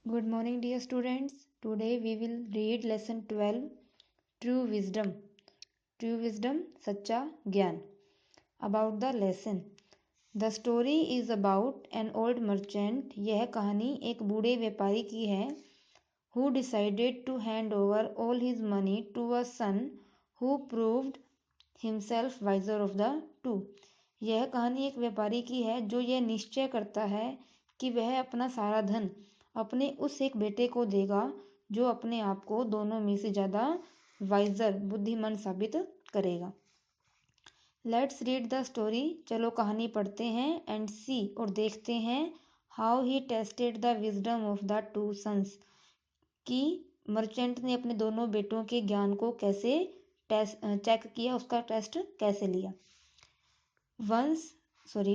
Good morning, dear students. Today we will read lesson 12 True Wisdom. True Wisdom, Sacha Gyan. About the lesson. The story is about an old merchant. यह कहानी एक बूढ़े व्यापारी की है. Who decided to hand over all his money to a son who proved himself wiser of the two. यह कहानी एक व्यापारी की है जो यह निश्चय करता है कि वह अपना सारा धन अपने उस एक बेटे को देगा जो अपने आप को दोनों में से ज़्यादा वाइजर बुद्धिमान साबित करेगा. Let's read the story. चलो कहानी पढ़ते हैं एंड सी और देखते हैं how he tested the wisdom of the two sons. कि मर्चेंट ने अपने दोनों बेटों के ज्ञान को कैसे चेक किया, उसका टेस्ट कैसे लिया.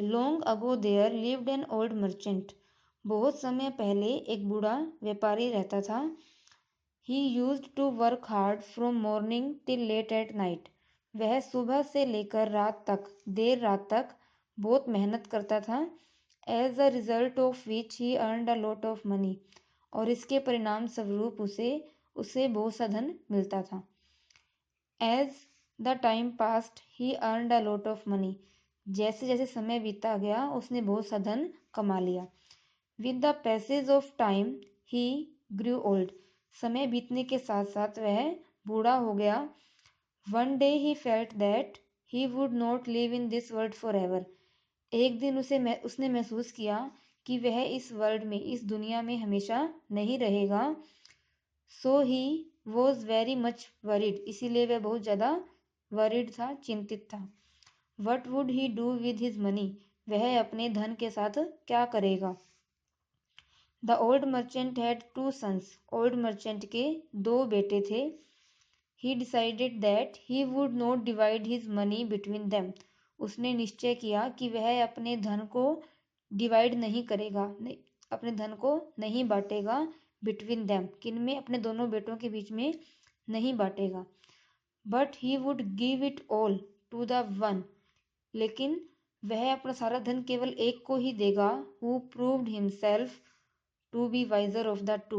Long ago there lived an old merchant. बहुत समय पहले एक बूढ़ा व्यापारी रहता था. He used to work hard from morning till late at night. वह सुबह से लेकर देर रात तक बहुत मेहनत करता था. As a result of which he earned a lot of money. और इसके परिणाम स्वरूप उसे बहुत सा धन मिलता था. As the time passed he earned a lot of money. जैसे जैसे समय बीता गया उसने बहुत सा धन कमा लिया. With the passage of time he grew old. समय बीतने के साथ साथ वह बूढ़ा हो गया. One day he felt that he would not live in this world for ever. एक दिन उसने महसूस किया कि वह इस वर्ल्ड में, इस दुनिया में हमेशा नहीं रहेगा. So he was very much worried. इसीलिए वह बहुत ज़्यादा वरीड था, चिंतित था. What would he do with his money. वह अपने धन के साथ क्या करेगा. The old merchant had two sons. Old merchant के दो बेटे थे. He decided that he would not divide his money between them. उसने निश्चय किया कि वह अपने धन को डिवाइड नहीं करेगा, अपने धन को नहीं बांटेगा. बिटवीन देम, किनमें, अपने दोनों बेटों के बीच में नहीं बांटेगा. But he would give it all to the one. लेकिन वह अपना सारा धन केवल एक को ही देगा. Who proved himself to be wiser of the two.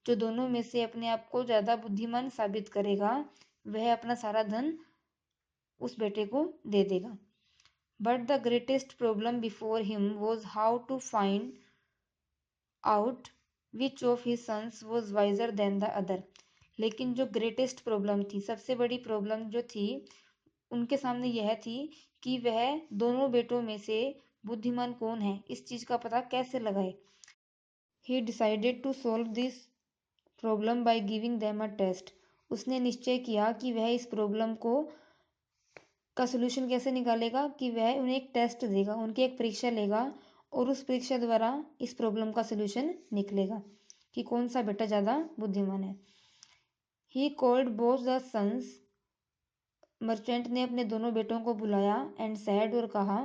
जो दोनों में से अपने आप को ज़्यादा बुद्धिमान साबित करेगा वह अपना सारा धन उस बेटे को दे देगा. But the greatest problem before him was how to find out which of his sons was wiser than the other. लेकिन जो ग्रेटेस्ट प्रॉब्लम थी, सबसे बड़ी प्रॉब्लम जो थी उनके सामने यह थी कि वह दोनों बेटों में से बुद्धिमान कौन है, इस चीज़ का पता कैसे लगाए. He decided to solve this problem by giving them a test. उसने निश्चय किया कि वह इस प्रॉब्लम का सोल्यूशन कैसे निकालेगा, कि वह उन्हें एक टेस्ट देगा, उनकी एक परीक्षा लेगा और उस परीक्षा द्वारा इस प्रॉब्लम का सोल्यूशन निकलेगा कि कौन सा बेटा ज़्यादा बुद्धिमान है. He called both the sons. Merchant ने अपने दोनों बेटों को बुलाया एंड सैड, और कहा,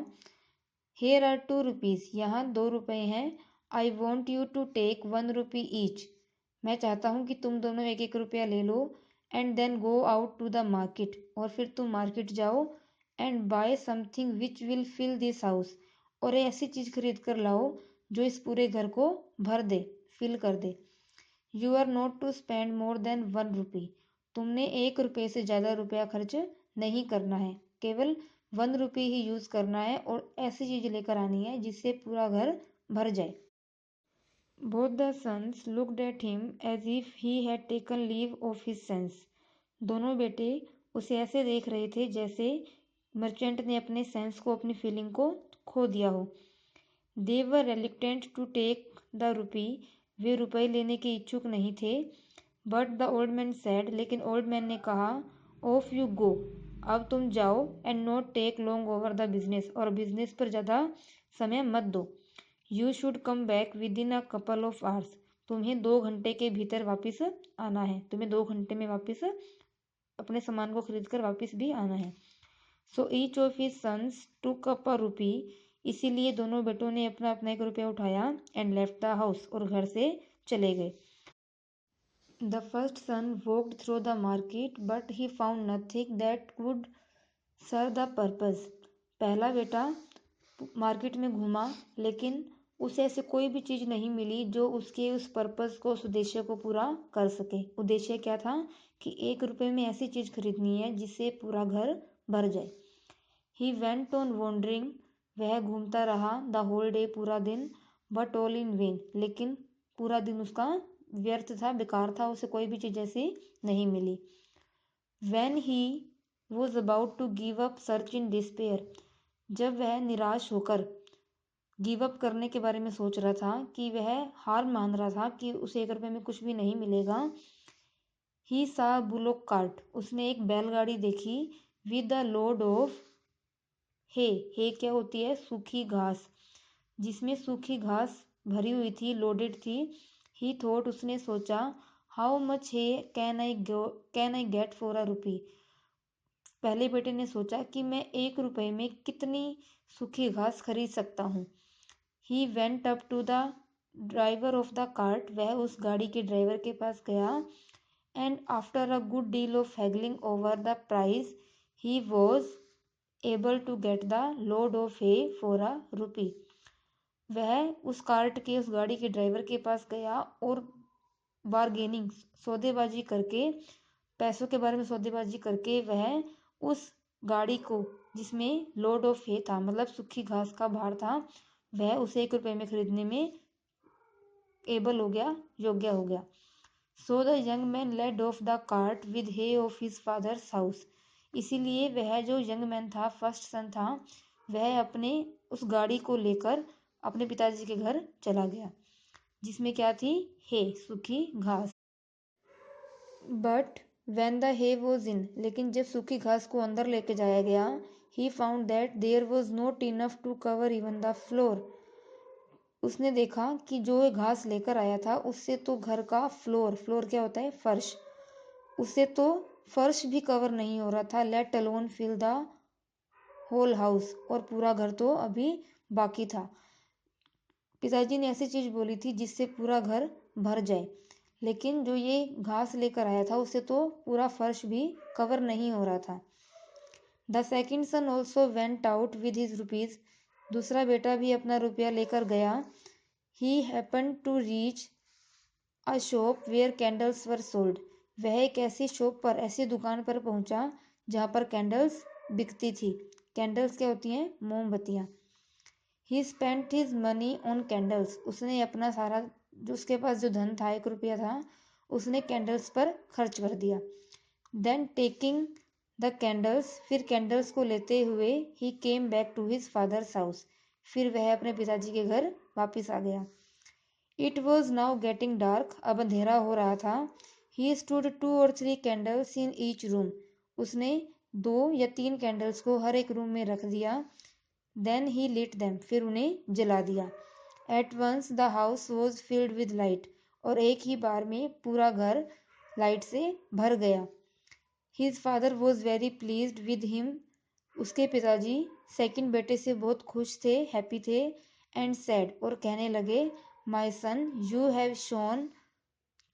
Here are 2 rupees. यहाँ 2 रुपए हैं. I want you to take 1 rupee each. मैं चाहता हूँ कि तुम दोनों 1-1 रुपया ले लो. And then go out to the market. और फिर तुम मार्केट जाओ. And buy something which will fill this house. और ऐसी चीज़ खरीद कर लाओ जो इस पूरे घर को भर दे, फिल कर दे. You are not to spend more than 1 rupee. तुमने 1 रुपये से ज़्यादा रुपया खर्च नहीं करना है. केवल 1 rupee ही यूज़ करना है और ऐसी चीज़ लेकर आनी है जिससे पूरा घर भर जाए. Both the sons looked at him as if he had taken leave of his sense. दोनों बेटे उसे ऐसे देख रहे थे जैसे मर्चेंट ने अपने सेंस को, अपनी फीलिंग को खो दिया हो. They were reluctant to take the rupee. वे रुपए लेने के इच्छुक नहीं थे. But the old man said. लेकिन ओल्ड मैन ने कहा, Off you go. अब तुम जाओ. And not take long over the business. और बिजनेस पर ज़्यादा समय मत दो. You should come back within a couple of hours. तुम्हें 2 घंटे के भीतर वापस आना है. तुम्हें 2 घंटे में वापस अपने सामान को खरीद कर वापस भी आना है. So each of his sons took up a rupee. इसीलिए दोनों बेटों ने अपना अपना 1 रुपया उठाया and left the house. और घर से चले गए. The first son walked through the market but he found nothing that would serve the purpose. पहला बेटा मार्केट में घूमा लेकिन उसे ऐसी कोई भी चीज़ नहीं मिली जो उसके उस पर्पस को, उस उद्देश्य को पूरा कर सके। उद्देश्य क्या था कि 1 रुपये में ऐसी चीज़ खरीदनी है जिससे पूरा घर भर जाए। ही वेंट ऑन वॉन्डरिंग, वह घूमता रहा, द होल डे, पूरा दिन, बट ऑल इन वेन, लेकिन पूरा दिन उसका व्यर्थ था, बेकार था, उसे कोई भी चीज़ ऐसी नहीं मिली। When he was about to give up search in despair, जब वह निराश होकर गिव अप करने के बारे में सोच रहा था, कि वह हार मान रहा था कि उसे 1 रुपये में कुछ भी नहीं मिलेगा, ही सा बुलोक कार्ट, उसने एक बैलगाड़ी देखी, विद द लोड ऑफ हे, हे क्या होती है, सूखी घास, जिसमें सूखी घास भरी हुई थी, लोडेड थी। ही थॉट, उसने सोचा, how much hay can I get for a rupee, पहले बेटे ने सोचा कि मैं 1 रुपये में कितनी सूखी घास खरीद सकता हूँ। He went up to the driver of the cart, वह उस गाड़ी के ड्राइवर के पास गया, and after a good deal of haggling over the price, he was able to get the load of hay for a rupee. वह उस cart के, उस गाड़ी के ड्राइवर के पास गया और बार्गेनिंग, सौदेबाजी करके, पैसों के बारे में सौदेबाजी करके, वह उस गाड़ी को, जिसमें लोड ऑफ हे था, मतलब सूखी घास का भार था, वह उसे 1 रुपये में खरीदने में एबल हो गया, योग्य हो गया। So the young man led off the cart with hay of his father's house, इसीलिए वह जो यंग मैन था, फर्स्ट सन था, वह अपने उस गाड़ी को लेकर अपने पिताजी के घर चला गया, जिसमें क्या थी, हे, सूखी घास। But when the hay was in, लेकिन जब सूखी घास को अंदर लेके जाया गया, he found that there was not enough to cover even the floor, उसने देखा कि जो ये घास लेकर आया था, उससे तो घर का फ्लोर, फ्लोर क्या होता है, फर्श, उससे तो फर्श भी कवर नहीं हो रहा था, let alone fill the whole house, और पूरा घर तो अभी बाकी था। पिताजी ने ऐसी चीज बोली थी जिससे पूरा घर भर जाए, लेकिन जो ये घास लेकर आया था, उससे तो पूरा फर्श भी कवर नहीं हो रहा था। The second son also went out with his rupees, दूसरा बेटा भी अपना रुपया लेकर गया। He happen to reach a shop where candles were sold, वह एक ऐसी शॉप पर, ऐसी दुकान पर पहुंचा जहां पर कैंडल्स बिकती थी। कैंडल्स क्या होती हैं, मोमबत्तियां। ही spent his money on candles, उसने अपना सारा, जो उसके पास जो धन था, 1 रुपया था, उसने कैंडल्स पर खर्च कर दिया। देन टेकिंग द कैंडल्स, फिर कैंडल्स को लेते हुए, he came back to his father's house, फिर वह अपने पिताजी के घर वापिस आ गया। It was now getting dark, अब अंधेरा हो रहा था। He stood 2 or 3 candles in each room, उसने 2 या 3 कैंडल्स को हर एक रूम में रख दिया। देन ही लिट देम, फिर उन्हें जला दिया। At once the house was filled with light, और एक ही बार में पूरा घर लाइट से भर गया। His father was very pleased with him, उसके पिताजी सेकंड बेटे से बहुत खुश थे, हैप्पी थे। एंड सैड, और कहने लगे, my son, you have shown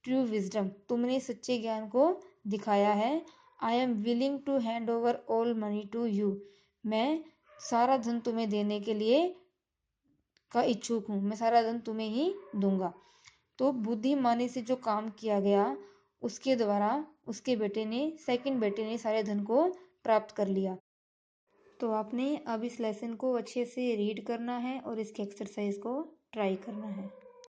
true wisdom, तुमने सच्चे ज्ञान को दिखाया है। I am willing to hand over all money to you, मैं सारा धन तुम्हें देने के लिए का इच्छुक हूँ, मैं सारा धन तुम्हें ही दूंगा। तो बुद्धिमानी से जो काम किया गया, उसके द्वारा उसके बेटे ने, सेकंड बेटे ने सारे धन को प्राप्त कर लिया। तो आपने अब इस लेसन को अच्छे से रीड करना है और इसके एक्सरसाइज को ट्राई करना है।